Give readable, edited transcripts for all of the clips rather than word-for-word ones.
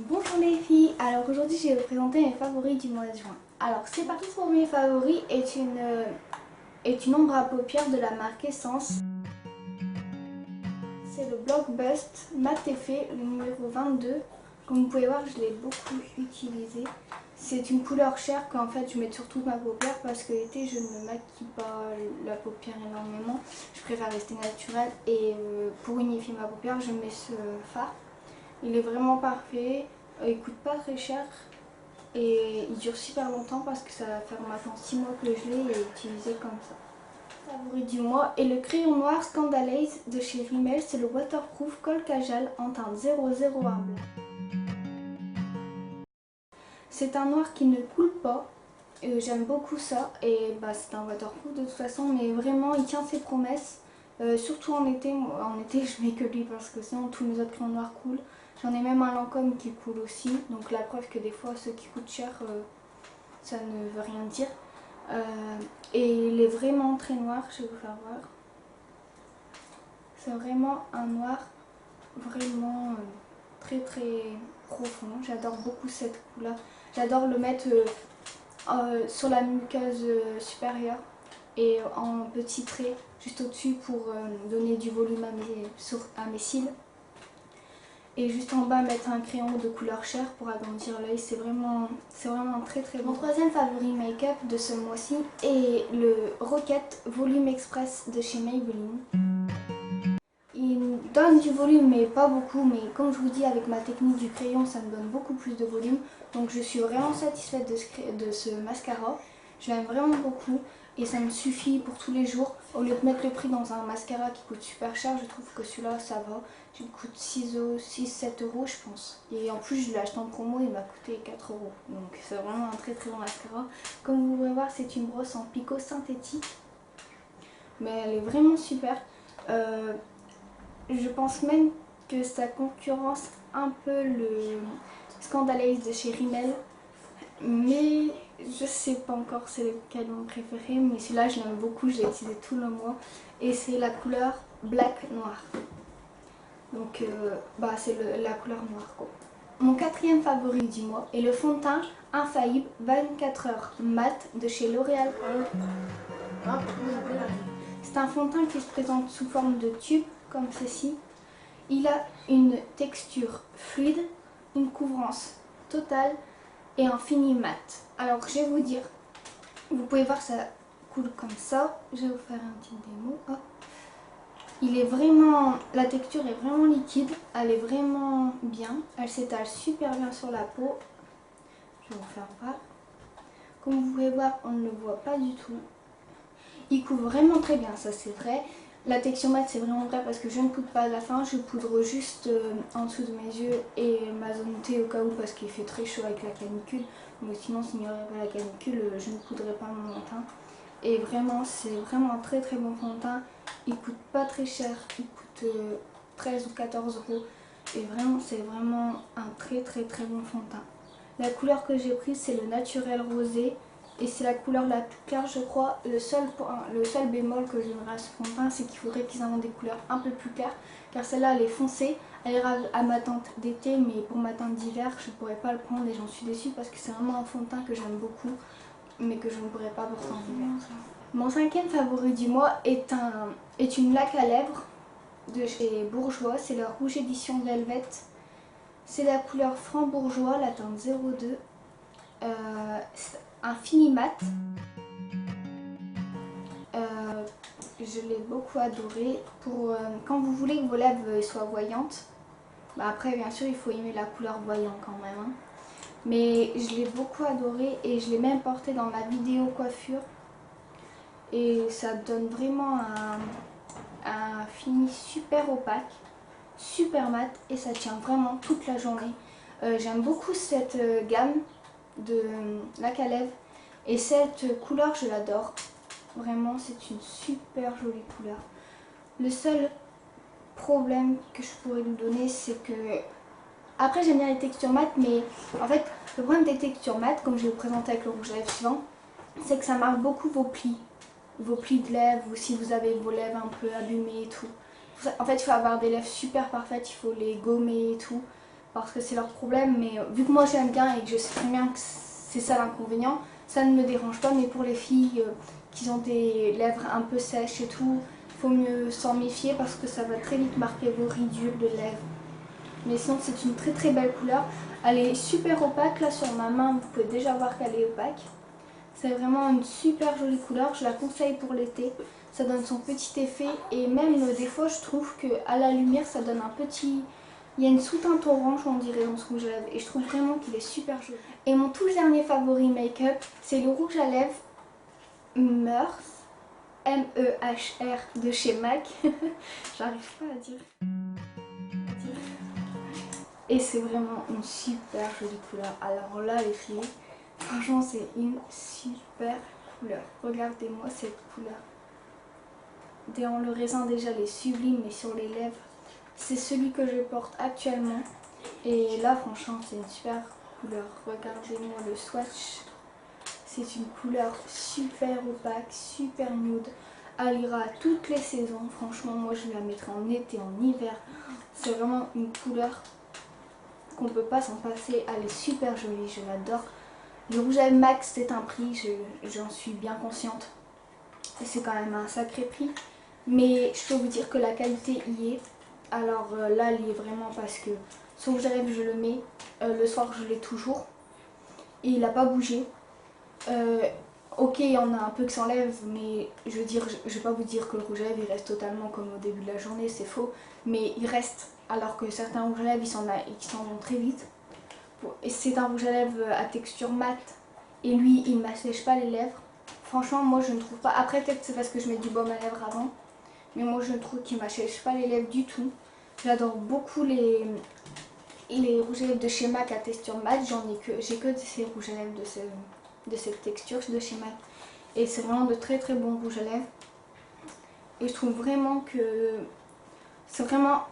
Bonjour les filles, alors aujourd'hui je vais vous présenter mes favoris du mois de juin. Alors c'est parti, pour mes favoris est une ombre à paupières de la marque Essence. C'est le Block Bust Matte Effet, le numéro 22. Comme vous pouvez voir, je l'ai beaucoup utilisé. C'est une couleur chère qu'en fait je mets sur toute ma paupière parce que l'été je ne maquille pas la paupière énormément. Je préfère rester naturelle et pour unifier ma paupière je mets ce fard. Il est vraiment parfait, il coûte pas très cher et il dure super longtemps parce que ça va faire maintenant 6 mois que je l'ai et utilisé comme ça. Favori du mois est le crayon noir Scandalaze de chez Rimmel, c'est le waterproof Col Kajal en teinte 00 Humble. C'est un noir qui ne coule pas, j'aime beaucoup ça et c'est un waterproof de toute façon mais vraiment il tient ses promesses. Surtout en été, en été je mets que lui parce que sinon tous les autres crayons noirs coulent. J'en ai même un Lancôme qui coule aussi, donc la preuve que des fois ceux qui coûtent cher ça ne veut rien dire. Et il est vraiment très noir, je vais vous faire voir. C'est vraiment un noir vraiment très profond, j'adore beaucoup cette couleur. J'adore le mettre sur la muqueuse supérieure et en petits traits juste au-dessus pour donner du volume à mes cils. Et juste en bas mettre un crayon de couleur chair pour agrandir l'œil, c'est vraiment très bon. Mon troisième favori make-up de ce mois-ci est le Rocket Volume Express de chez Maybelline. Il donne du volume mais pas beaucoup, mais comme je vous dis avec ma technique du crayon ça me donne beaucoup plus de volume. Donc je suis vraiment satisfaite de ce mascara, je l'aime vraiment beaucoup et ça me suffit pour tous les jours. Au lieu de mettre le prix dans un mascara qui coûte super cher, je trouve que celui-là ça va. Il coûte 6-7 euros je pense. Et en plus je l'ai acheté en promo, il m'a coûté 4 euros. Donc c'est vraiment un très bon mascara. Comme vous pouvez voir c'est une brosse en picot synthétique. Mais elle est vraiment super. Je pense même que ça concurrence un peu le Scandalaze de chez Rimmel. Mais je sais pas encore c'est lequel mon préféré. Mais celui-là je l'aime beaucoup, je l'ai utilisé tout le mois. Et c'est la couleur Black Noir. Donc c'est la couleur noire quoi. Mon quatrième favori du mois est le fond de teint Infaillible 24 heures mat de chez L'Oréal. C'est un fond de teint qui se présente sous forme de tube comme ceci. Il a une texture fluide, une couvrance totale et un fini mat. Alors je vais vous dire, vous pouvez voir ça coule comme ça. Je vais vous faire un petit démo. Hop. La texture est vraiment liquide, elle est vraiment bien, elle s'étale super bien sur la peau. Je vais vous faire voir. Comme vous pouvez voir, on ne le voit pas du tout. Il couvre vraiment très bien, ça c'est vrai. La texture mat c'est vraiment vrai parce que je ne poudre pas à la fin, je poudre juste en dessous de mes yeux et ma zone T au cas où parce qu'il fait très chaud avec la canicule. Mais sinon s'il n'y aurait pas la canicule, je ne poudrais pas mon teint. Et vraiment c'est vraiment un très bon fond de teint. Il coûte pas très cher, il coûte 13 ou 14 euros. Et vraiment c'est vraiment un très bon fond de teint. La couleur que j'ai prise c'est le naturel rosé. Et c'est la couleur la plus claire je crois. Le seul bémol que j'aimerais à ce fond de teint c'est qu'il faudrait qu'ils inventent des couleurs un peu plus claires. Car celle-là elle est foncée, elle ira à ma teinte d'été mais pour ma teinte d'hiver je ne pourrais pas le prendre et j'en suis déçue parce que c'est vraiment un fond de teint que j'aime beaucoup mais que je ne pourrais pas porter en hiver. Mon cinquième favori du mois est une laque à lèvres de chez Bourjois, c'est la Rouge Édition Velvet. C'est la couleur Franc Bourgeois, la teinte 02. C'est un fini mat. Je l'ai beaucoup adoré pour quand vous voulez que vos lèvres soient voyantes. Après bien sûr il faut aimer la couleur voyant quand même. Hein. Mais je l'ai beaucoup adoré et je l'ai même porté dans ma vidéo coiffure. Et ça donne vraiment un fini super opaque, super mat et ça tient vraiment toute la journée. J'aime beaucoup cette gamme de laque à lèvres et cette couleur je l'adore. Vraiment c'est une super jolie couleur. Le seul problème que je pourrais lui donner c'est que... Après j'aime bien les textures mat mais en fait le problème des textures mat comme je vais vous présenter avec le rouge à lèvres suivant c'est que ça marque beaucoup vos plis de lèvres ou si vous avez vos lèvres un peu abîmées et tout. En fait il faut avoir des lèvres super parfaites, il faut les gommer et tout. parce que c'est leur problème, mais vu que moi j'aime bien et que je sais très bien que c'est ça l'inconvénient, ça ne me dérange pas, mais pour les filles qui ont des lèvres un peu sèches et tout, il faut mieux s'en méfier parce que ça va très vite marquer vos ridules de lèvres. Mais sinon c'est une très très belle couleur, elle est super opaque, là sur ma main vous pouvez déjà voir qu'elle est opaque. C'est vraiment une super jolie couleur, je la conseille pour l'été. Ça donne son petit effet et même des fois je trouve qu'à la lumière ça donne un petit... Il y a une sous-teinte orange on dirait dans ce rouge à lèvres et je trouve vraiment qu'il est super joli. Et mon tout dernier favori make-up c'est le rouge à lèvres Meurth, M-E-H-R de chez MAC. J'arrive pas à dire. Et c'est vraiment une super jolie couleur. Alors là les filles, franchement c'est une super couleur. Regardez-moi cette couleur. Dans le raisin déjà elle est sublime, mais sur les lèvres c'est celui que je porte actuellement. Et là franchement c'est une super couleur. Regardez-moi le swatch. C'est une couleur super opaque, super nude. Elle ira à toutes les saisons. Franchement moi je la mettrai en été, en hiver. C'est vraiment une couleur qu'on peut pas s'en passer. Elle est super jolie, je l'adore. Le rouge à lèvres Max c'est un prix, j'en suis bien consciente. C'est quand même un sacré prix. Mais je peux vous dire que la qualité y est. Alors là, elle y est vraiment parce que son rouge à lèvres, je le mets. Le soir, je l'ai toujours. Et il n'a pas bougé. Ok, il y en a un peu qui s'enlève, mais je veux dire, je vais pas vous dire que le rouge à lèvres il reste totalement comme au début de la journée, c'est faux. Mais il reste, alors que certains rouges à lèvres ils s'en vont très vite. Et c'est un rouge à lèvres à texture mate. Et lui, il ne m'assèche pas les lèvres. Franchement, moi je ne trouve pas. Après, peut-être c'est parce que je mets du baume à lèvres avant. Mais moi je trouve qu'il ne m'assèche pas les lèvres du tout. J'adore beaucoup les rouges à lèvres de chez MAC à texture mat. J'ai que ces rouges à lèvres de cette texture de chez MAC. Et c'est vraiment de très très bons rouges à lèvres. Et je trouve vraiment que c'est vraiment...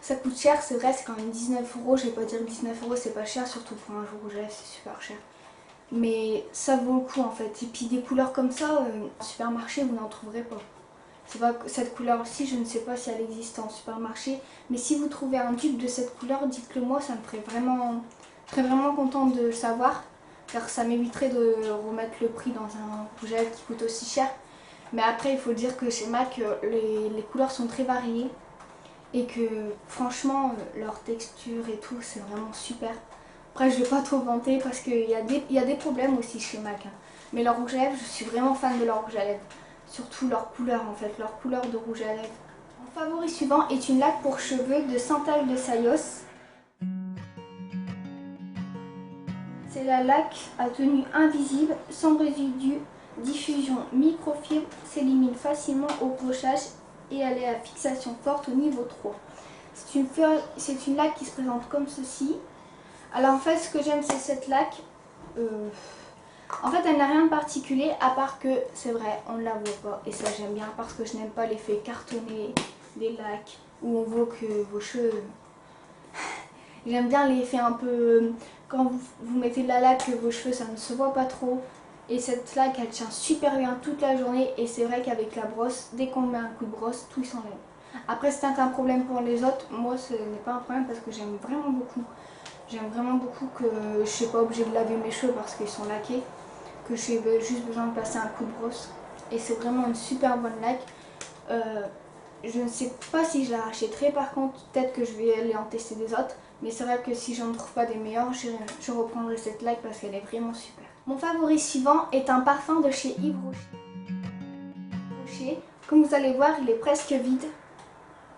Ça coûte cher, c'est vrai, c'est quand même 19 €. Je vais pas dire 19 € c'est pas cher, surtout pour un rouge à lèvres c'est super cher. Mais ça vaut le coup en fait. Et puis des couleurs comme ça, en supermarché vous n'en trouverez pas. Cette couleur-ci, je ne sais pas si elle existe en supermarché. Mais si vous trouvez un dupe de cette couleur, dites-le moi, ça me ferait vraiment... Je serais vraiment contente de le savoir. Car ça m'éviterait de remettre le prix dans un rouge à lèvres qui coûte aussi cher. Mais après, il faut dire que chez MAC, les couleurs sont très variées. Et que franchement, leur texture et tout, c'est vraiment super. Après, je ne vais pas trop vanter parce qu'il y a des problèmes aussi chez MAC. Hein. Mais leur rouge à lèvres, je suis vraiment fan de leur rouge à lèvres. Surtout leur couleur en fait, leur couleur de rouge à lèvres. Mon favori suivant est une laque pour cheveux de Santal de Sayos. C'est la laque à tenue invisible, sans résidu, diffusion microfibre, s'élimine facilement au brochage et elle est à fixation forte au niveau 3. C'est une laque qui se présente comme ceci. Alors en fait ce que j'aime c'est cette laque. En fait elle n'a rien de particulier à part que c'est vrai on ne la voit pas et ça j'aime bien parce que je n'aime pas l'effet cartonné des laques où on voit que vos cheveux... J'aime bien l'effet un peu... Quand vous mettez de la laque, vos cheveux ça ne se voit pas trop. Et cette laque elle tient super bien toute la journée et c'est vrai qu'avec la brosse, dès qu'on met un coup de brosse, tout s'enlève. Après c'est un problème pour les autres, moi ce n'est pas un problème parce que j'aime vraiment beaucoup. J'aime vraiment beaucoup que je ne suis pas obligée de laver mes cheveux parce qu'ils sont laqués. Que j'ai juste besoin de passer un coup de brosse. Et c'est vraiment une super bonne laque. Je ne sais pas si je la rachèterai par contre, peut-être que je vais aller en tester des autres. Mais c'est vrai que si j'en trouve pas des meilleurs, je reprendrai cette laque parce qu'elle est vraiment super. Mon favori suivant est un parfum de chez Yves Rocher. Comme vous allez voir, il est presque vide.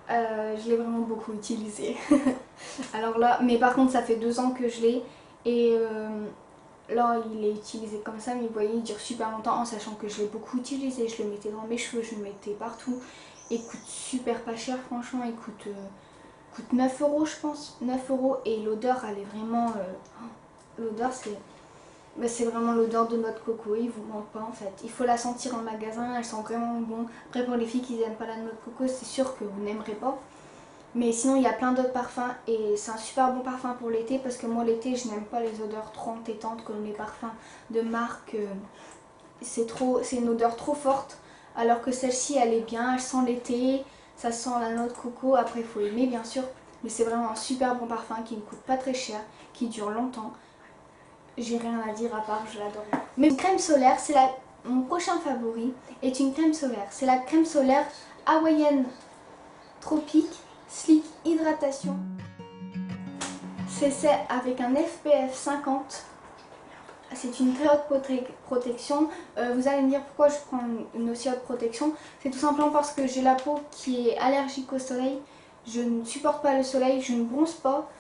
Je l'ai vraiment beaucoup utilisé. Alors là, mais par contre ça fait 2 ans que je l'ai. Et là il est utilisé comme ça, mais vous voyez il dure super longtemps en sachant que je l'ai beaucoup utilisé. Je le mettais dans mes cheveux, je le mettais partout. Il coûte super pas cher franchement, il coûte 9 € je pense. 9 € et l'odeur elle est vraiment... l'odeur c'est vraiment l'odeur de noix de coco, il vous manque pas en fait. Il faut la sentir en magasin, elle sent vraiment bon. Après pour les filles qui n'aiment pas la noix de coco, c'est sûr que vous n'aimerez pas. Mais sinon il y a plein d'autres parfums et c'est un super bon parfum pour l'été parce que moi l'été je n'aime pas les odeurs trop entêtantes comme les parfums de marque. C'est une odeur trop forte alors que celle-ci elle est bien, elle sent l'été, ça sent la noix de coco. Après il faut aimer bien sûr mais c'est vraiment un super bon parfum qui ne coûte pas très cher, qui dure longtemps. J'ai rien à dire à part je l'adore. Mais une crème solaire, mon prochain favori est une crème solaire. C'est la crème solaire hawaïenne tropique Slick Hydratation. C'est avec un SPF 50. C'est une très haute protection. Vous allez me dire pourquoi je prends une aussi haute protection. C'est tout simplement parce que j'ai la peau qui est allergique au soleil. Je ne supporte pas le soleil, je ne bronze pas.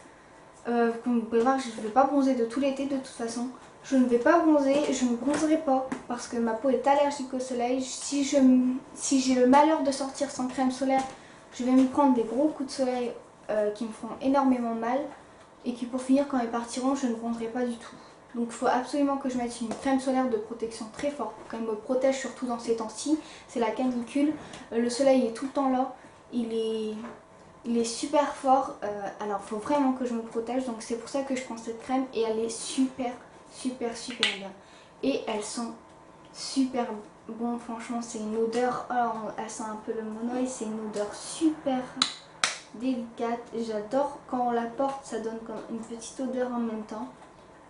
Comme vous pouvez voir, je ne vais pas bronzer de tout l'été de toute façon. Je ne vais pas bronzer, je ne bronzerai pas parce que ma peau est allergique au soleil. Si j'ai le malheur de sortir sans crème solaire, je vais me prendre des gros coups de soleil qui me feront énormément mal. Et qui pour finir, quand ils partiront, je ne bronzerai pas du tout. Donc il faut absolument que je mette une crème solaire de protection très forte pour qu'elle me protège, surtout dans ces temps-ci. C'est la canicule, le soleil est tout le temps là, il est super fort, alors il faut vraiment que je me protège. Donc c'est pour ça que je prends cette crème et elle est super bien. Et elles sont super bon, franchement c'est une odeur, alors elle sent un peu le monoï, c'est une odeur super délicate. J'adore quand on la porte, ça donne comme une petite odeur en même temps.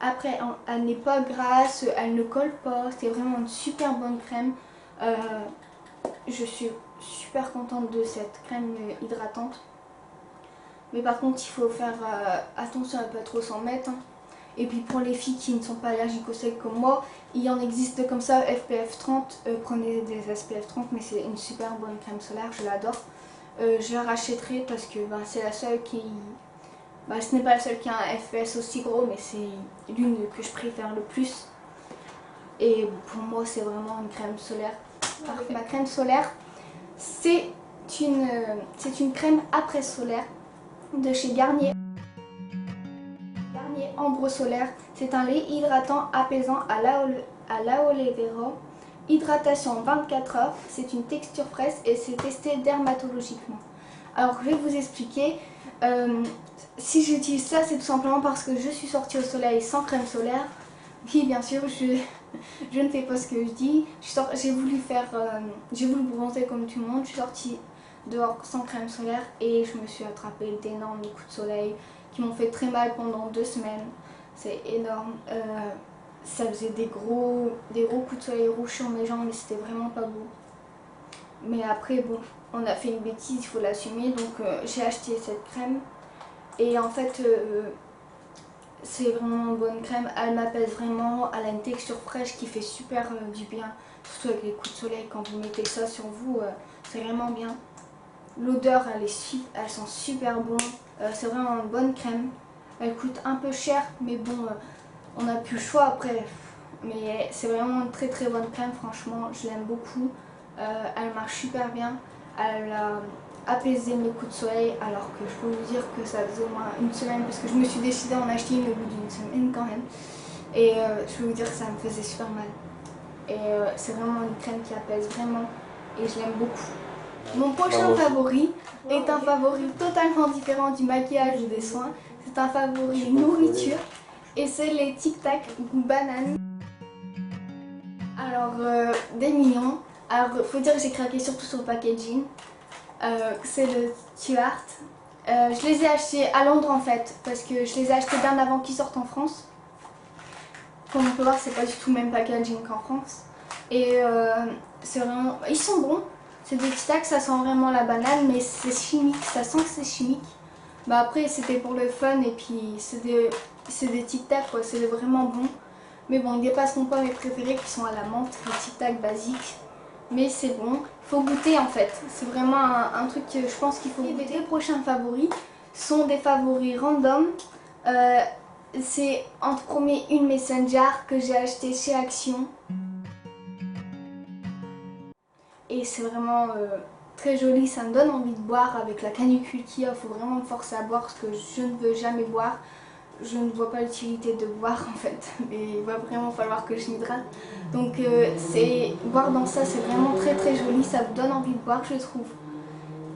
Après, elle n'est pas grasse, elle ne colle pas, c'est vraiment une super bonne crème. Je suis super contente de cette crème hydratante. Mais par contre, il faut faire attention à ne pas trop s'en mettre. Hein. Et puis pour les filles qui ne sont pas allergiques au soleil comme moi, il en existe comme ça, SPF 30. Prenez des SPF 30, mais c'est une super bonne crème solaire, je l'adore. Je la rachèterai parce que c'est la seule qui... ce n'est pas la seule qui a un FPS aussi gros, mais c'est l'une que je préfère le plus. Et pour moi, c'est vraiment une crème solaire. Ma crème solaire, c'est une crème après solaire de chez Garnier. Garnier Ambre Solaire, c'est un lait hydratant apaisant à l'aloe vera. Hydratation 24 heures, c'est une texture fraîche et c'est testé dermatologiquement. Alors je vais vous expliquer, si j'utilise ça c'est tout simplement parce que je suis sortie au soleil sans crème solaire. Oui bien sûr, je ne fais pas ce que je dis, j'ai voulu bronzer comme tout le monde, je suis sortie dehors sans crème solaire et je me suis attrapé d'énormes coups de soleil qui m'ont fait très mal pendant 2 semaines, c'est énorme. Ça faisait des gros coups de soleil rouge sur mes jambes et c'était vraiment pas beau. Mais après bon, on a fait une bêtise, il faut l'assumer, donc j'ai acheté cette crème. Et en fait, c'est vraiment une bonne crème, elle m'apaise vraiment, elle a une texture fraîche qui fait super du bien. Surtout avec les coups de soleil, quand vous mettez ça sur vous, c'est vraiment bien. L'odeur, elle sent super bon, c'est vraiment une bonne crème. Elle coûte un peu cher, mais bon... on n'a plus le choix après, mais c'est vraiment une très bonne crème, franchement, je l'aime beaucoup. Elle marche super bien, elle a apaisé mes coups de soleil, alors que je peux vous dire que ça faisait au moins une semaine, parce que je me suis décidée à en acheter une au bout d'une semaine quand même. Et je peux vous dire que ça me faisait super mal. Et c'est vraiment une crème qui apaise vraiment, et je l'aime beaucoup. Mon prochain favori est un favori totalement différent du maquillage ou des soins, c'est un favori nourriture. Et c'est les Tic Tac goût banane. Alors, des mignons. Alors, faut dire que j'ai craqué surtout sur le packaging. C'est le Stuart. Je les ai achetés à Londres en fait, parce que je les ai achetés bien avant qu'ils sortent en France. Comme on peut voir, c'est pas du tout le même packaging qu'en France. Et c'est vraiment... ils sont bons. C'est des Tic Tac, ça sent vraiment la banane, mais c'est chimique, ça sent que c'est chimique. Bah après c'était pour le fun et puis c'est des Tic Tac quoi, c'est vraiment bon. Mais bon, ils dépasseront pas mes préférés qui sont à la menthe, les Tic Tac basiques. Mais c'est bon, faut goûter en fait. C'est vraiment un truc que je pense qu'il faut goûter. Les deux prochains favoris sont des favoris random. C'est entre premier une Messenger que j'ai acheté chez Action. Et c'est vraiment... très joli, ça me donne envie de boire avec la canicule qu'il y a, il faut vraiment me forcer à boire parce que je ne veux jamais boire. Je ne vois pas l'utilité de boire en fait, mais il va vraiment falloir que je m'hydrate. Donc boire dans ça c'est vraiment très joli, ça me donne envie de boire je trouve.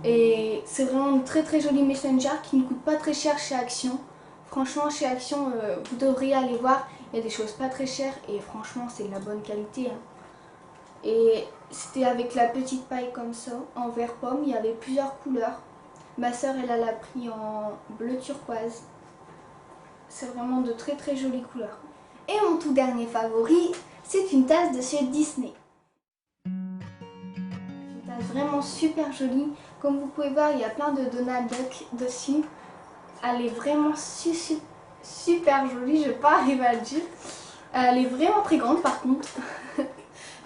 Et c'est vraiment une très jolie Messenger qui ne coûte pas très cher chez Action. Franchement chez Action vous devriez aller voir, il y a des choses pas très chères et franchement c'est de la bonne qualité. Hein. Et c'était avec la petite paille comme ça, en vert pomme, il y avait plusieurs couleurs. Ma soeur elle l'a pris en bleu turquoise. C'est vraiment de très très jolies couleurs. Et mon tout dernier favori, c'est une tasse de chez Disney. Une tasse vraiment super jolie. Comme vous pouvez voir, il y a plein de Donald Duck dessus. Elle est vraiment super jolie, je vais pas arriver à le dire. Elle est vraiment très grande par contre.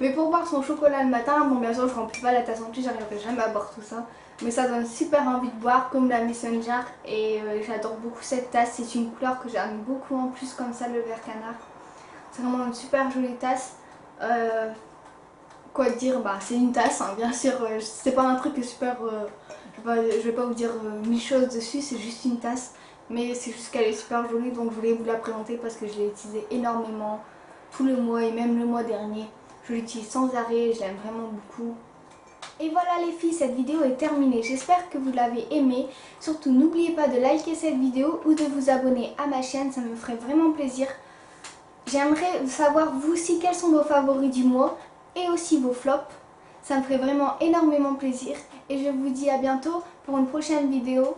Mais pour boire son chocolat le matin, bon bien sûr je remplis pas la tasse entière, j'arriverai jamais à boire tout ça. Mais ça donne super envie de boire comme la Messenger et j'adore beaucoup cette tasse. C'est une couleur que j'aime beaucoup en plus comme ça, le vert canard. C'est vraiment une super jolie tasse. Quoi dire, bah c'est une tasse hein, bien sûr, c'est pas un truc super... je vais pas vous dire mille choses dessus, c'est juste une tasse. Mais c'est juste qu'elle est super jolie donc je voulais vous la présenter parce que je l'ai utilisée énormément tout le mois et même le mois dernier. Je l'utilise sans arrêt, je l'aime vraiment beaucoup. Et voilà les filles, cette vidéo est terminée. J'espère que vous l'avez aimée. Surtout n'oubliez pas de liker cette vidéo ou de vous abonner à ma chaîne, ça me ferait vraiment plaisir. J'aimerais savoir vous aussi quels sont vos favoris du mois et aussi vos flops. Ça me ferait vraiment énormément plaisir. Et je vous dis à bientôt pour une prochaine vidéo.